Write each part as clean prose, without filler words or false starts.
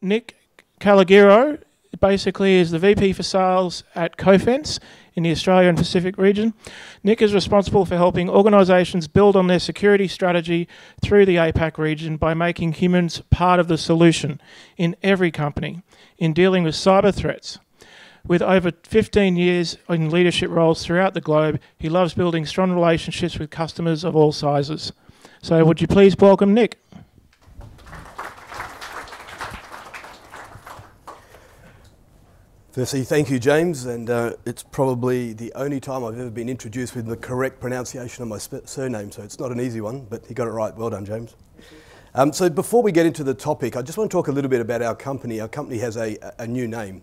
Nick Calagiro basically is the VP for Sales at Cofence in the Australia and Pacific region. Nick is responsible for helping organisations build on their security strategy through the APAC region by making humans part of the solution in every company in dealing with cyber threats. With over 15 years in leadership roles throughout the globe, he loves building strong relationships with customers of all sizes. So would you please welcome Nick? Firstly, thank you, James, and it's probably the only time I've ever been introduced with the correct pronunciation of my surname, so it's not an easy one, but you got it right. Well done, James. So before we get into the topic, I just want to talk a little bit about our company. Our company has a new name.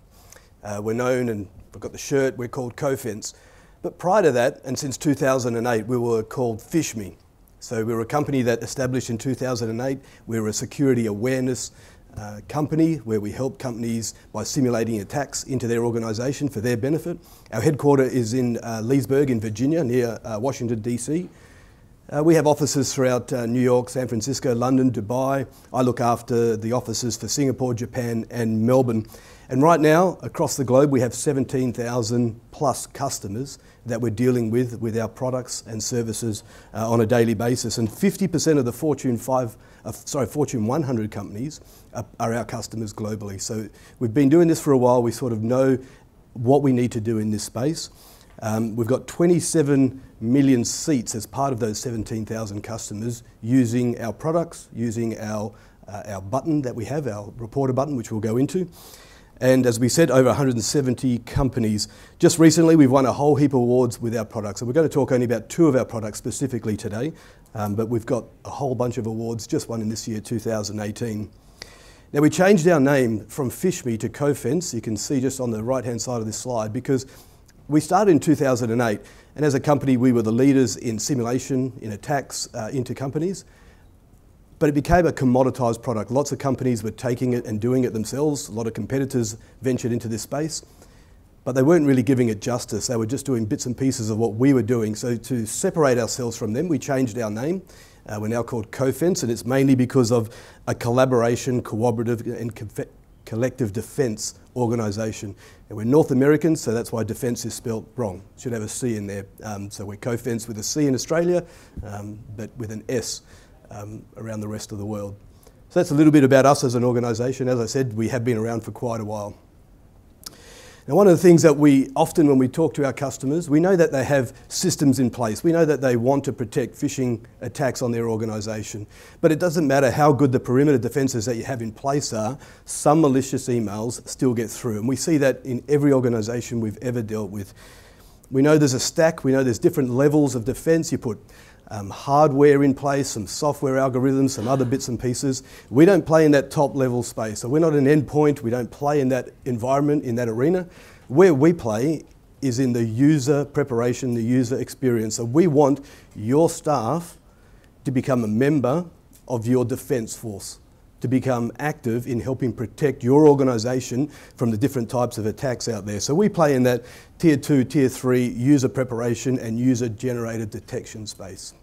We're known, and we've got the shirt, we're called Cofence. But prior to that, and since 2008, we were called FishMe. So we were a company that established in 2008. We were a security awareness company where we help companies by simulating attacks into their organisation for their benefit. Our headquarters is in Leesburg in Virginia, near Washington, DC. We have offices throughout New York, San Francisco, London, Dubai. I look after the offices for Singapore, Japan and Melbourne. And right now, across the globe, we have 17,000 plus customers that we're dealing with our products and services on a daily basis. And 50% of the Fortune 100 companies are our customers globally. So we've been doing this for a while. We sort of know what we need to do in this space. We've got 27 million seats as part of those 17,000 customers using our products, using our button that we have, our reporter button, which we'll go into. And as we said, over 170 companies. Just recently, we've won a whole heap of awards with our products. So we're going to talk only about 2 of our products specifically today, but we've got a whole bunch of awards, just one in this year, 2018. Now, we changed our name from FishMe to Cofence. You can see just on the right-hand side of this slide, because we started in 2008, and as a company, we were the leaders in simulation, in attacks into companies. But it became a commoditized product. Lots of companies were taking it and doing it themselves. A lot of competitors ventured into this space, but they weren't really giving it justice. They were just doing bits and pieces of what we were doing. So to separate ourselves from them, we changed our name. We're now called Cofence, and it's mainly because of a collaboration, cooperative and collective defence organisation. And we're North American, so that's why defence is spelt wrong. Should have a C in there. So we're Cofence with a C in Australia, but with an S. Around the rest of the world. So that's a little bit about us as an organisation. As I said, we have been around for quite a while. Now, one of the things that we often, when we talk to our customers, we know that they have systems in place. We know that they want to protect phishing attacks on their organisation. But it doesn't matter how good the perimeter defences that you have in place are, some malicious emails still get through. And we see that in every organisation we've ever dealt with. We know there's a stack. We know there's different levels of defence. You put hardware in place, some software algorithms, some other bits and pieces. We don't play in that top level space. So we're not an endpoint. We don't play in that environment, in that arena. Where we play is in the user preparation, the user experience. So we want your staff to become a member of your defence force, to become active in helping protect your organisation from the different types of attacks out there. So we play in that tier 2, tier 3 user preparation and user generated detection space.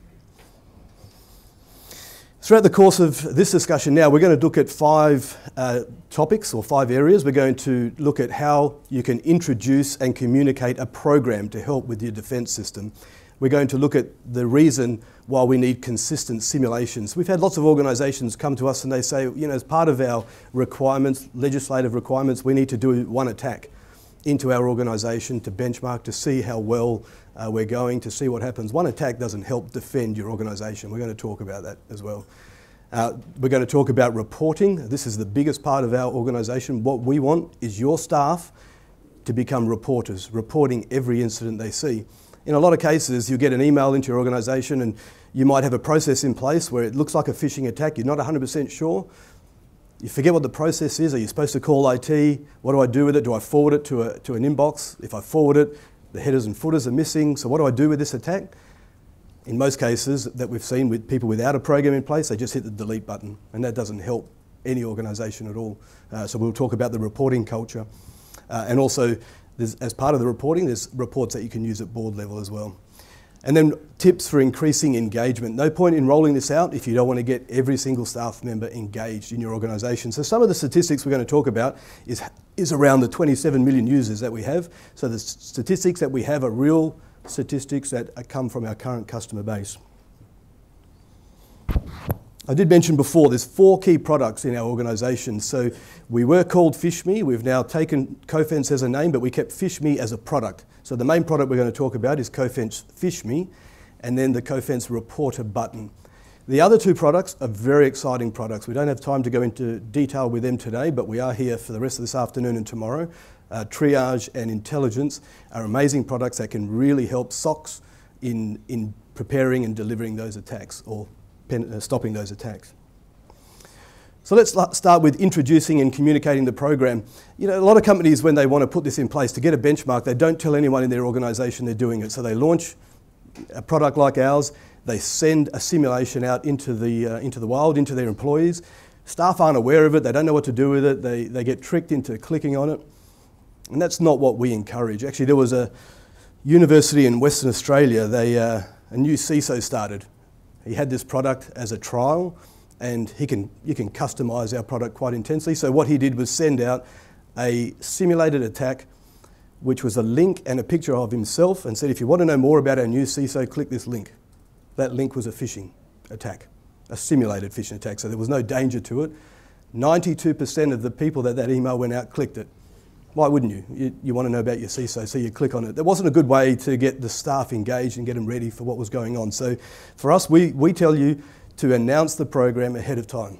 Throughout the course of this discussion now, we're going to look at 5 topics or 5 areas. We're going to look at how you can introduce and communicate a program to help with your defence system. We're going to look at the reason why we need consistent simulations. We've had lots of organisations come to us and they say, you know, as part of our requirements, legislative requirements, we need to do one attack into our organisation to benchmark, to see how well we're going, to see what happens. One attack doesn't help defend your organisation. We're going to talk about that as well. We're going to talk about reporting. This is the biggest part of our organisation. What we want is your staff to become reporters, reporting every incident they see. In a lot of cases, you get an email into your organisation and you might have a process in place where it looks like a phishing attack. You're not 100% sure. You forget what the process is. Are you supposed to call IT? What do I do with it? Do I forward it to an inbox? If I forward it, the headers and footers are missing. So what do I do with this attack? In most cases that we've seen with people without a program in place, they just hit the delete button, and that doesn't help any organisation at all. So we'll talk about the reporting culture. And also, as part of the reporting, there's reports that you can use at board level as well. And then tips for increasing engagement. No point in rolling this out if you don't want to get every single staff member engaged in your organisation. So some of the statistics we're going to talk about is around the 27 million users that we have. So the statistics that we have are real statistics that come from our current customer base. I did mention before there's 4 key products in our organisation. So we were called FishMe. We've now taken Cofence as a name, but we kept FishMe as a product. So the main product we're going to talk about is Cofence FishMe, and then the Cofence Reporter button. The other 2 products are very exciting products. We don't have time to go into detail with them today, but we are here for the rest of this afternoon and tomorrow. Triage and Intelligence are amazing products that can really help SOCs in preparing and delivering those attacks or stopping those attacks. So let's start with introducing and communicating the program. You know, a lot of companies, when they want to put this in place to get a benchmark, they don't tell anyone in their organisation they're doing it. So they launch a product like ours, they send a simulation out into the wild, into their employees. Staff aren't aware of it, they don't know what to do with it, they get tricked into clicking on it. And that's not what we encourage. Actually, there was a university in Western Australia, a new CISO started. He had this product as a trial, and you can customise our product quite intensely. So what he did was send out a simulated attack, which was a link and a picture of himself, and said, if you want to know more about our new CISO, click this link. That link was a phishing attack, a simulated phishing attack, so there was no danger to it. 92% of the people that email went out clicked it. Why wouldn't you? You want to know about your CISO, so you click on it. That wasn't a good way to get the staff engaged and get them ready for what was going on. So for us, we tell you to announce the program ahead of time.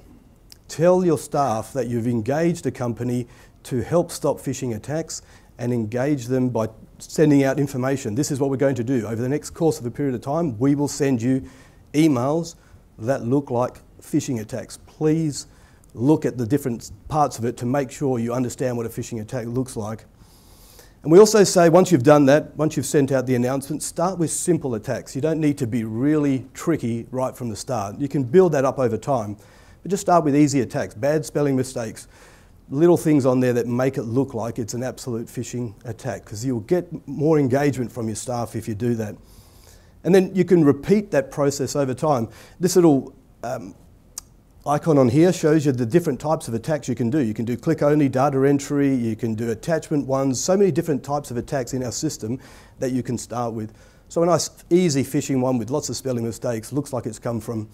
Tell your staff that you've engaged a company to help stop phishing attacks and engage them by sending out information. This is what we're going to do. Over the next course of a period of time, we will send you emails that look like phishing attacks. Please look at the different parts of it to make sure you understand what a phishing attack looks like. And we also say, once you've done that, once you've sent out the announcement, start with simple attacks. You don't need to be really tricky right from the start. You can build that up over time, but just start with easy attacks, bad spelling mistakes, little things on there that make it look like it's an absolute phishing attack, because you'll get more engagement from your staff if you do that. And then you can repeat that process over time. This little icon on here shows you the different types of attacks you can do. You can do click-only, data entry, you can do attachment ones, so many different types of attacks in our system that you can start with. So a nice, easy phishing one with lots of spelling mistakes, looks like it's come from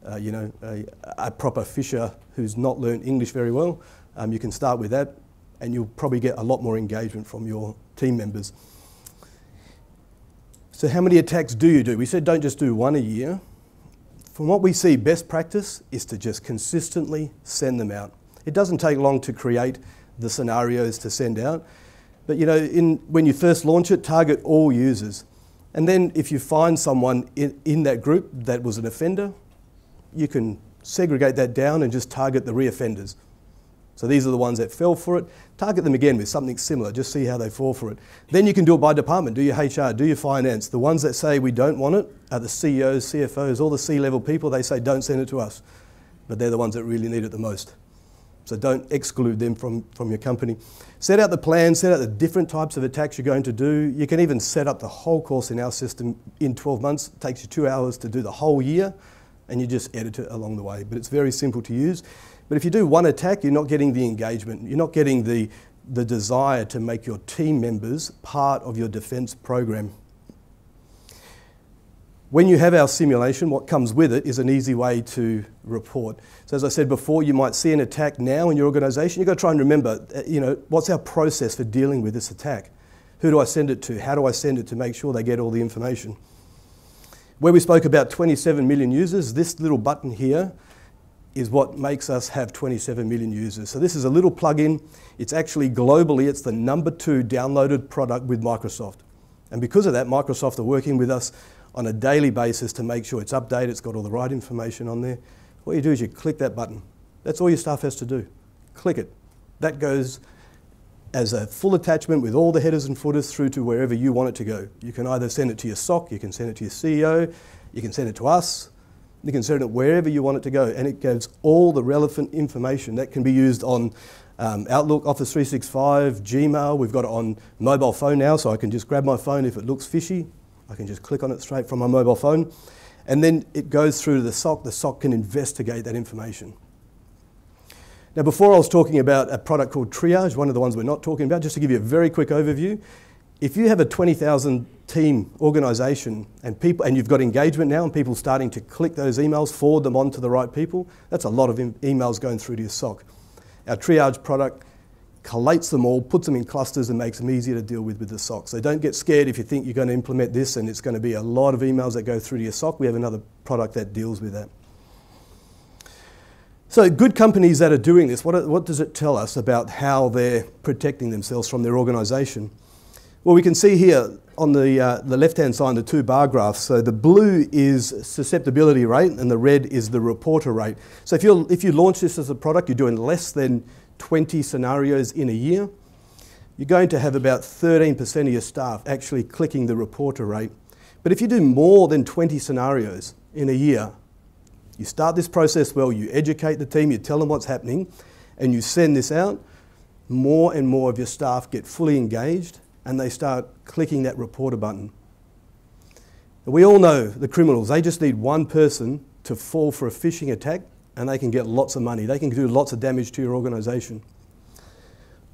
a proper phisher who's not learned English very well. You can start with that, and you'll probably get a lot more engagement from your team members. So how many attacks do you do? We said don't just do one a year. From what we see, best practice is to just consistently send them out. It doesn't take long to create the scenarios to send out, but you know, when you first launch it, target all users. And then if you find someone in that group that was an offender, you can segregate that down and just target the re-offenders. So these are the ones that fell for it. Target them again with something similar, just see how they fall for it. Then you can do it by department, do your HR, do your finance. The ones that say we don't want it are the CEOs, CFOs, all the C-level people. They say don't send it to us, but they're the ones that really need it the most. So don't exclude them from your company. Set out the plan, set out the different types of attacks you're going to do. You can even set up the whole course in our system in 12 months. It takes you 2 hours to do the whole year, and you just edit it along the way. But it's very simple to use. But if you do one attack, you're not getting the engagement. You're not getting the desire to make your team members part of your defence program. When you have our simulation, what comes with it is an easy way to report. So as I said before, you might see an attack now in your organisation. You've got to try and remember, what's our process for dealing with this attack? Who do I send it to? How do I send it to make sure they get all the information? Where we spoke about 27 million users, this little button here is what makes us have 27 million users. So this is a little plugin. It's actually globally, it's the #2 downloaded product with Microsoft. And because of that, Microsoft are working with us on a daily basis to make sure it's updated, it's got all the right information on there. What you do is you click that button. That's all your staff has to do. Click it. That goes as a full attachment with all the headers and footers through to wherever you want it to go. You can either send it to your SOC, you can send it to your CEO, you can send it to us, you can send it wherever you want it to go, and it gives all the relevant information that can be used on Outlook, Office 365, Gmail. We've got it on mobile phone now, so I can just grab my phone if it looks fishy. I can just click on it straight from my mobile phone, and then it goes through to the SOC. The SOC can investigate that information. Now, before I was talking about a product called Triage, one of the ones we're not talking about, just to give you a very quick overview. If you have a 20,000 team organisation and you've got engagement now and people starting to click those emails, forward them on to the right people, that's a lot of emails going through to your SOC. Our Triage product collates them all, puts them in clusters and makes them easier to deal with the SOC. So don't get scared if you think you're going to implement this and it's going to be a lot of emails that go through to your SOC. We have another product that deals with that. So good companies that are doing this, what does it tell us about how they're protecting themselves from their organisation? Well, we can see here on the left-hand side the two bar graphs. So the blue is susceptibility rate and the red is the reporter rate. So if you launch this as a product, you're doing less than 20 scenarios in a year, you're going to have about 13% of your staff actually clicking the reporter rate. But if you do more than 20 scenarios in a year, you start this process well, you educate the team, you tell them what's happening, and you send this out, more and more of your staff get fully engaged and they start clicking that reporter button. We all know the criminals, they just need one person to fall for a phishing attack and they can get lots of money. They can do lots of damage to your organisation.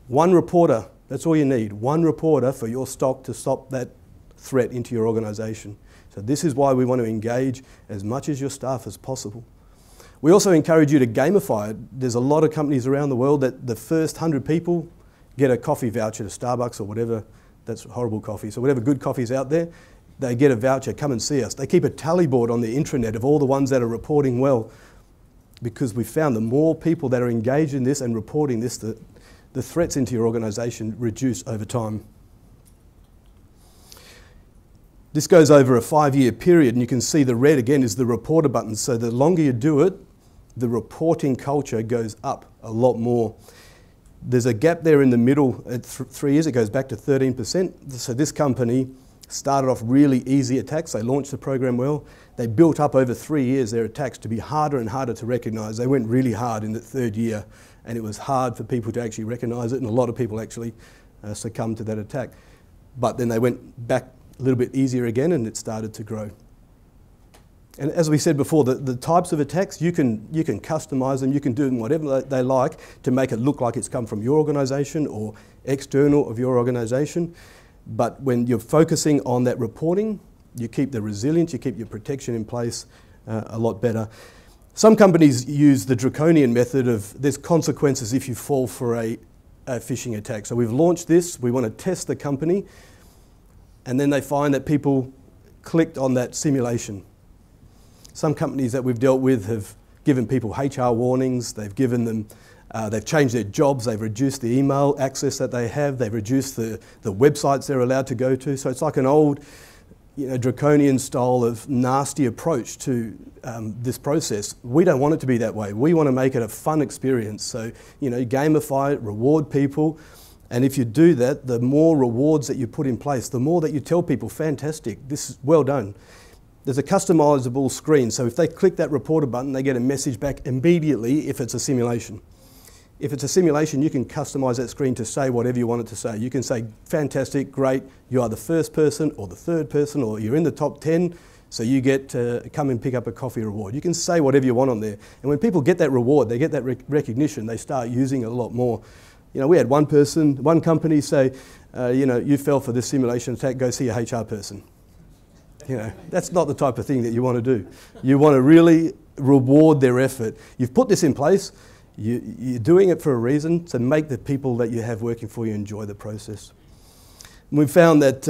One reporter, that's all you need. One reporter for your stock to stop that threat into your organisation. So this is why we want to engage as much as your staff as possible. We also encourage you to gamify it. There's a lot of companies around the world that the first 100 people get a coffee voucher to Starbucks or whatever, that's horrible coffee, so whatever good coffee's out there, they get a voucher, come and see us. They keep a tally board on the intranet of all the ones that are reporting well, because we found the more people that are engaged in this and reporting this, the threats into your organisation reduce over time. This goes over a 5-year period, and you can see the red again is the reporter button. So the longer you do it, the reporting culture goes up a lot more. There's a gap there in the middle. At 3 years, it goes back to 13%. So this company started off really easy attacks. They launched the program well. They built up over 3 years their attacks to be harder and harder to recognise. They went really hard in the third year, and it was hard for people to actually recognise it, and a lot of people actually succumbed to that attack. But then they went back a little bit easier again, and it started to grow. And as we said before, the types of attacks, you can customise them, you can do them whatever they like to make it look like it's come from your organisation or external of your organisation. But when you're focusing on that reporting, you keep the resilience, you keep your protection in place a lot better. Some companies use the draconian method of there's consequences if you fall for a phishing attack. So we've launched this, we want to test the company, and then they find that people clicked on that simulation. Some companies that we've dealt with have given people HR warnings, they've given them, they've changed their jobs, they've reduced the email access that they have, they've reduced the websites they're allowed to go to. So it's like an old, draconian style of nasty approach to this process. We don't want it to be that way. We want to make it a fun experience. So, gamify it, reward people. And if you do that, the more rewards that you put in place, the more that you tell people, fantastic, this is well done. There's a customizable screen, so if they click that reporter button, they get a message back immediately if it's a simulation. If it's a simulation, you can customize that screen to say whatever you want it to say. You can say, fantastic, great, you are the first person or the third person, or you're in the top 10, so you get to come and pick up a coffee reward. You can say whatever you want on there. And when people get that reward, they get that recognition, they start using it a lot more. We had one company say, you fell for this simulation attack, go see a HR person. That's not the type of thing that you want to do. You want to really reward their effort. You've put this in place, you're doing it for a reason, to make the people that you have working for you enjoy the process. And we've found that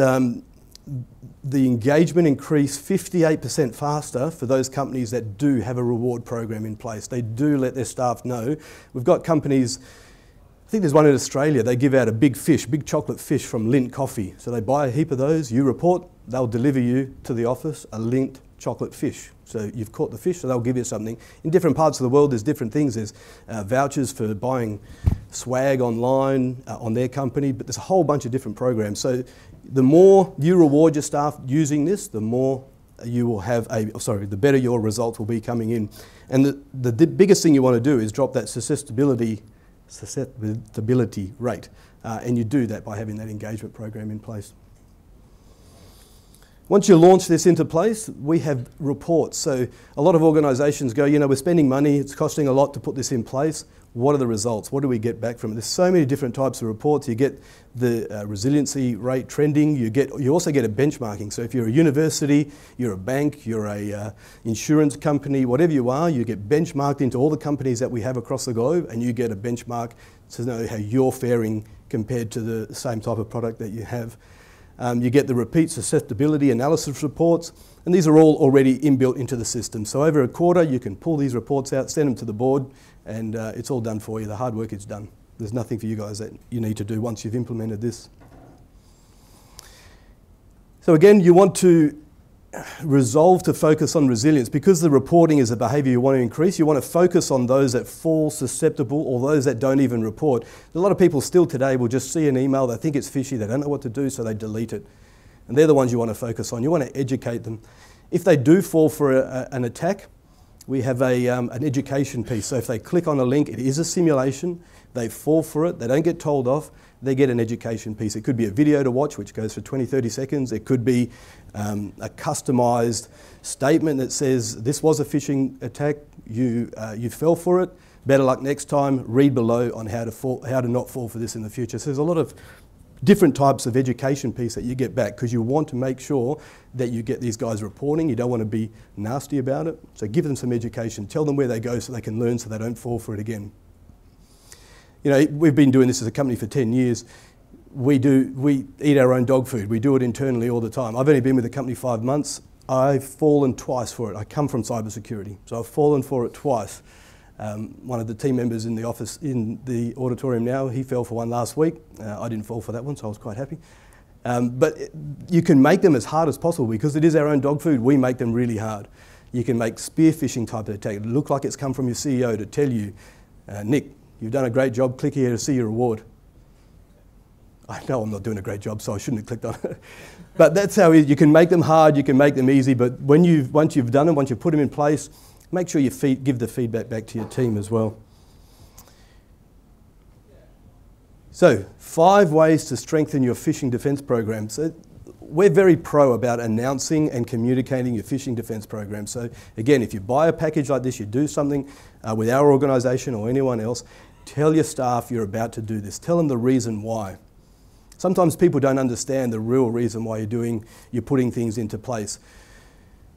the engagement increased 58% faster for those companies that do have a reward program in place. They do let their staff know. We've got companies, I think there's one in Australia, they give out a big chocolate fish from Lindt Coffee. So they buy a heap of those, you report, they'll deliver you to the office a Lindt chocolate fish. So you've caught the fish, so they'll give you something. In different parts of the world, there's different things. There's vouchers for buying swag online on their company, but there's a whole bunch of different programs. So the more you reward your staff using this, the more you will have the better your results will be coming in. And the biggest thing you want to do is drop that susceptibility rate. And you do that by having that engagement program in place. Once you launch this into place, we have reports. So a lot of organisations go, we're spending money, it's costing a lot to put this in place. What are the results? What do we get back from it? There's so many different types of reports. You get the resiliency rate trending. You also get a benchmarking. So if you're a university, you're a bank, you're a insurance company, whatever you are, you get benchmarked into all the companies that we have across the globe, and you get a benchmark to know how you're faring compared to the same type of product that you have. You get the repeat susceptibility analysis reports, and these are all already inbuilt into the system. So over a quarter, you can pull these reports out, send them to the board, and it's all done for you. The hard work is done. There's nothing for you guys that you need to do once you've implemented this. So again, you want to resolve to focus on resilience. Because the reporting is a behaviour you want to increase, you want to focus on those that fall susceptible or those that don't even report. A lot of people still today will just see an email, they think it's fishy, they don't know what to do, so they delete it. And they're the ones you want to focus on. You want to educate them. If they do fall for an attack, we have an education piece. So if they click on a link, it is a simulation, they fall for it, they don't get told off, they get an education piece. It could be a video to watch, which goes for 20, 30 seconds. It could be a customised statement that says, this was a phishing attack, you fell for it, better luck next time, read below on how to not fall for this in the future. So there's a lot of different types of education piece that you get back, because you want to make sure that you get these guys reporting. You don't want to be nasty about it. So give them some education, tell them where they go so they can learn so they don't fall for it again. We've been doing this as a company for 10 years. We eat our own dog food. We do it internally all the time. I've only been with the company 5 months. I've fallen twice for it. I come from cybersecurity, so I've fallen for it twice. One of the team members in the office, in the auditorium now, he fell for one last week. I didn't fall for that one, so I was quite happy. But you can make them as hard as possible, because it is our own dog food. We make them really hard. You can make spear phishing type of attack. It look like it's come from your CEO to tell you, Nick, you've done a great job, click here to see your reward. I know I'm not doing a great job, so I shouldn't have clicked on it. But that's how you can make them hard, you can make them easy, but once you've done them, once you've put them in place, make sure you give the feedback back to your team as well. So, 5 ways to strengthen your phishing defence program. So, we're very pro about announcing and communicating your phishing defence program. So, again, if you buy a package like this, you do something with our organisation or anyone else, tell your staff you're about to do this. Tell them the reason why. Sometimes people don't understand the real reason why you're putting things into place.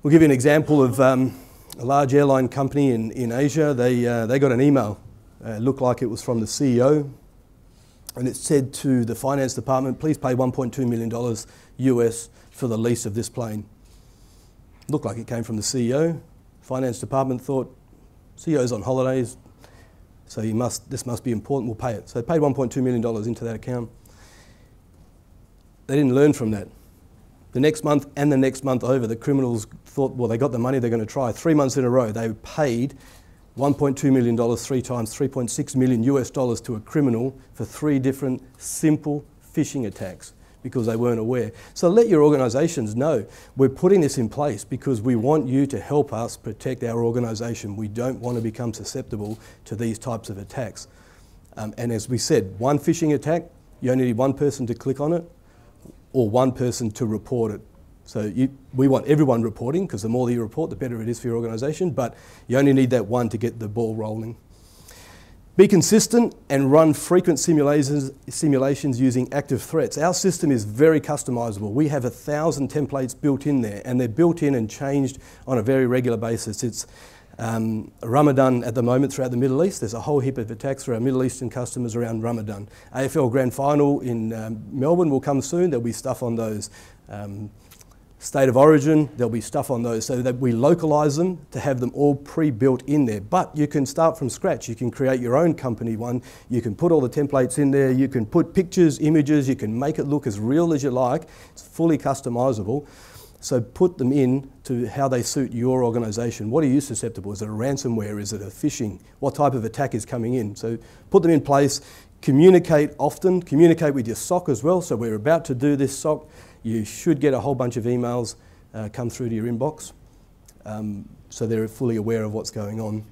We'll give you an example of a large airline company in Asia. They got an email. It looked like it was from the CEO, and it said to the finance department, please pay $1.2 million US for the lease of this plane. Looked like it came from the CEO. Finance department thought, CEO's on holidays, so this must be important, we'll pay it. So they paid $1.2 million into that account. They didn't learn from that. The next month and the next month over, the criminals thought, well, they got the money, they're going to try. 3 months in a row, they paid $1.2 million 3 times, $3.6 million US dollars to a criminal for 3 different simple phishing attacks because they weren't aware. So let your organisations know, we're putting this in place because we want you to help us protect our organisation. We don't want to become susceptible to these types of attacks. And as we said, one phishing attack, you only need one person to click on it, or one person to report it. So we want everyone reporting, because the more that you report, the better it is for your organisation, but you only need that one to get the ball rolling. Be consistent and run frequent simulations using active threats. Our system is very customisable. We have 1,000 templates built in there, and they're built in and changed on a very regular basis. It's Ramadan at the moment throughout the Middle East. There's a whole heap of attacks for our Middle Eastern customers around Ramadan. AFL Grand Final in Melbourne will come soon. There'll be stuff on those. State of origin, there'll be stuff on those, so that we localise them to have them all pre-built in there. But you can start from scratch. You can create your own company one. You can put all the templates in there. You can put pictures, images. You can make it look as real as you like. It's fully customisable. So put them in to how they suit your organisation. What are you susceptible? Is it a ransomware? Is it a phishing? What type of attack is coming in? So put them in place. Communicate often. Communicate with your SOC as well. So we're about to do this SOC. You should get a whole bunch of emails come through to your inbox. So they're fully aware of what's going on.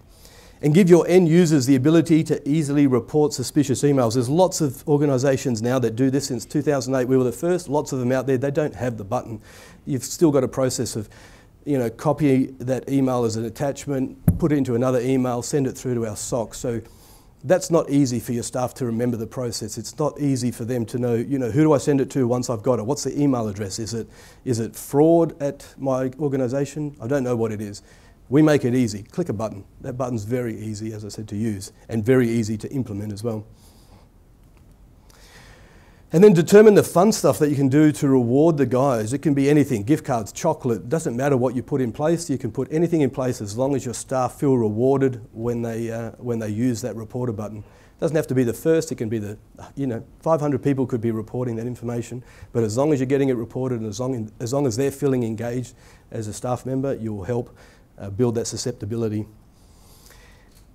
And give your end users the ability to easily report suspicious emails. There's lots of organisations now that do this. Since 2008, we were the first. Lots of them out there, they don't have the button. You've still got a process of, copy that email as an attachment, put it into another email, send it through to our SOC. So that's not easy for your staff to remember the process. It's not easy for them to know, who do I send it to once I've got it? What's the email address? Is it fraud at my organisation? I don't know what it is. We make it easy. Click a button. That button's very easy, as I said, to use, and very easy to implement as well. And then determine the fun stuff that you can do to reward the guys. It can be anything, gift cards, chocolate, doesn't matter what you put in place. You can put anything in place as long as your staff feel rewarded when they use that reporter button. It doesn't have to be the first, it can be 500 people could be reporting that information, but as long as you're getting it reported and as long as they're feeling engaged as a staff member, you'll help build that susceptibility.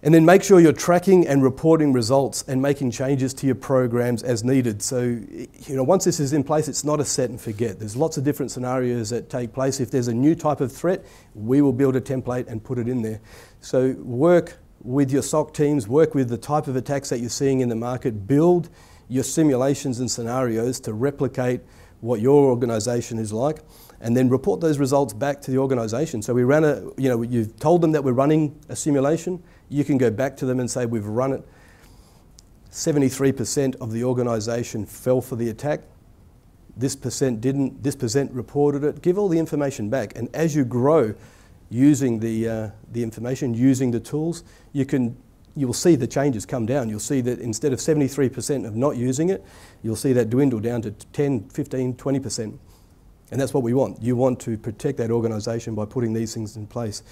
And then make sure you're tracking and reporting results and making changes to your programs as needed. So, once this is in place, it's not a set and forget. There's lots of different scenarios that take place. If there's a new type of threat, we will build a template and put it in there. So work with your SOC teams, work with the type of attacks that you're seeing in the market, build your simulations and scenarios to replicate what your organisation is like, and then report those results back to the organisation. So we ran you've told them that we're running a simulation. You can go back to them and say, we've run it. 73% of the organisation fell for the attack. This percent didn't. This percent reported it. Give all the information back. And as you grow using the information, using the tools, you'll see the changes come down. You'll see that instead of 73% of not using it, you'll see that dwindle down to 10, 15, 20%. And that's what we want. You want to protect that organisation by putting these things in place.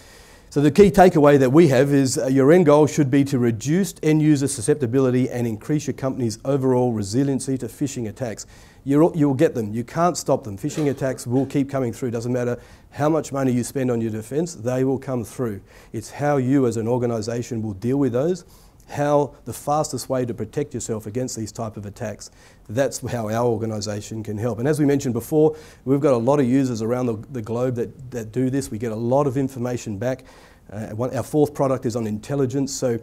So the key takeaway that we have is your end goal should be to reduce end user susceptibility and increase your company's overall resiliency to phishing attacks. You'll get them. You can't stop them. Phishing attacks will keep coming through. Doesn't matter how much money you spend on your defence, they will come through. It's how you as an organisation will deal with those, how the fastest way to protect yourself against these type of attacks. That's how our organisation can help. And as we mentioned before, we've got a lot of users around the globe that do this. We get a lot of information back. Our fourth product is on intelligence. So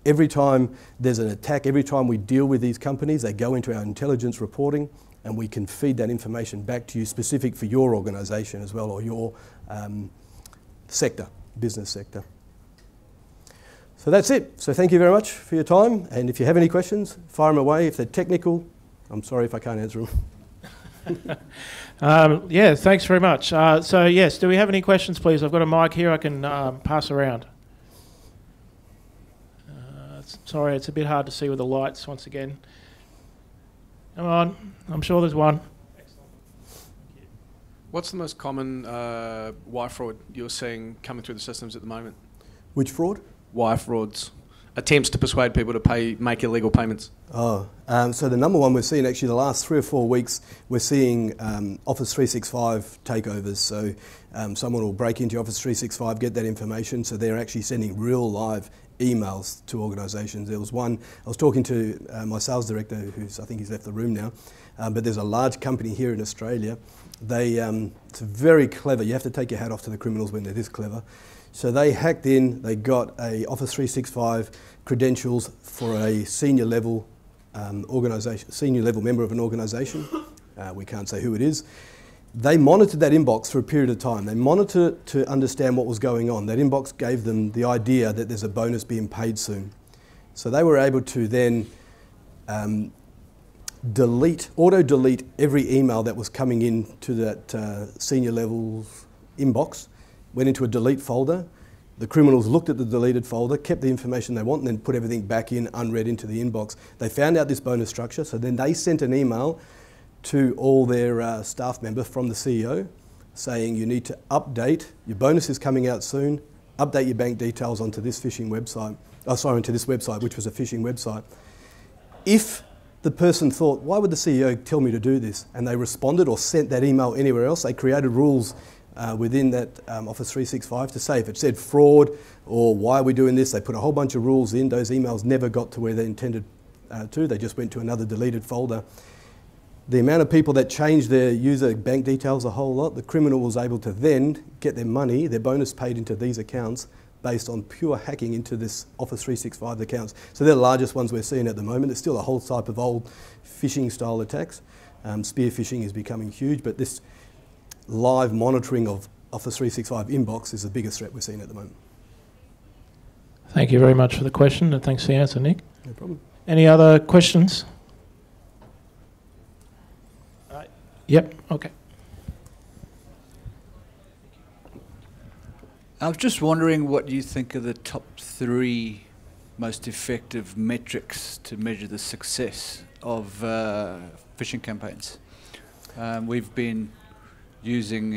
every time there's an attack, every time we deal with these companies, they go into our intelligence reporting, and we can feed that information back to you specific for your organisation as well, or your sector, business sector. So that's it. So thank you very much for your time. And if you have any questions, fire them away. If they're technical, I'm sorry if I can't answer them. Yeah, thanks very much. So yes, do we have any questions, please? I've got a mic here I can pass around. Sorry, it's a bit hard to see with the lights once again. Come on, I'm sure there's one. Excellent. Thank you. What's the most common wire fraud you're seeing coming through the systems at the moment? Which fraud? Wire frauds. Attempts to persuade people to make illegal payments. So the number one we're seeing, actually the last 3 or 4 weeks, we're seeing Office 365 takeovers. So someone will break into Office 365, get that information, so they're actually sending real live emails to organisations. There was one, I was talking to my sales director, I think he's left the room now, but there's a large company here in Australia. It's very clever. You have to take your hat off to the criminals when they're this clever. So they hacked in, they got a Office 365 credentials for a senior level organisation, senior level member of an organisation. We can't say who it is. They monitored that inbox for a period of time. They monitored it to understand what was going on. That inbox gave them the idea that there's a bonus being paid soon. So they were able to then auto-delete every email that was coming in to that senior level inbox, went into a delete folder. The criminals looked at the deleted folder, kept the information they want, and then put everything back in unread into the inbox. They found out this bonus structure, so then they sent an email to all their staff members from the CEO saying you need to update, your bonus is coming out soon, update your bank details onto this phishing website, onto this website, which was a phishing website. If the person thought, why would the CEO tell me to do this? And they responded or sent that email anywhere else, they created rules within that Office 365 to say if it said fraud or why are we doing this, they put a whole bunch of rules in. Those emails never got to where they intended to. They just went to another deleted folder. The amount of people that changed their user bank details a whole lot, the criminal was able to then get their money, their bonus paid into these accounts based on pure hacking into this Office 365 accounts. So they're the largest ones we're seeing at the moment. There's still a whole type of old phishing style attacks. Spear phishing is becoming huge, but this live monitoring of Office 365 inbox is the biggest threat we're seeing at the moment. Thank you very much for the question, and thanks for the answer, Nick. No problem. Any other questions? Yep, okay. I was just wondering what you think are the top 3 most effective metrics to measure the success of phishing campaigns. We've been using,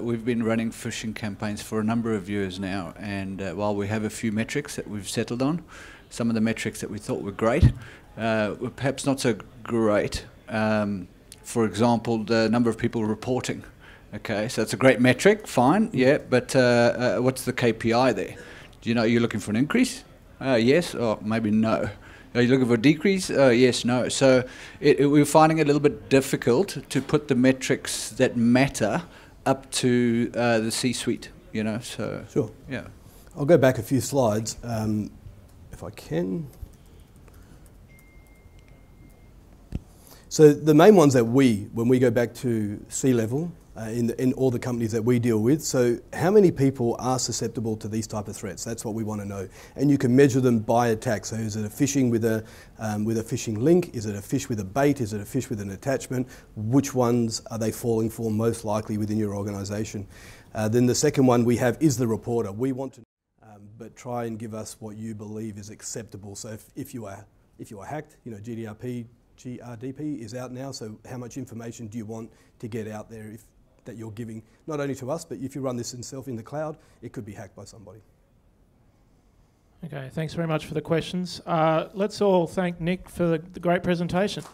we've been running phishing campaigns for a number of years now, and while we have a few metrics that we've settled on, some of the metrics that we thought were great were perhaps not so great. For example, the number of people reporting. Okay, so it's a great metric, fine, yeah, but what's the KPI there? Do you know you're looking for an increase? Yes, or maybe no. Are you looking for a decrease? Yes, no. So we're finding it a little bit difficult to put the metrics that matter up to the C-suite, you know, so. Sure. Yeah. I'll go back a few slides, if I can. So the main ones that when we go back to C-level, in all the companies that we deal with, so how many people are susceptible to these type of threats? That's what we want to know. And you can measure them by attack. So is it a phishing with a phishing link? Is it a phish with a bait? Is it a phish with an attachment? Which ones are they falling for most likely within your organisation? Then the second one we have is the reporter. We want to, but try and give us what you believe is acceptable. So if you are hacked, you know, GRDP is out now, so how much information do you want to get out there that you're giving, not only to us, but if you run this itself in the cloud, it could be hacked by somebody. Okay, thanks very much for the questions. Let's all thank Nick for the great presentation.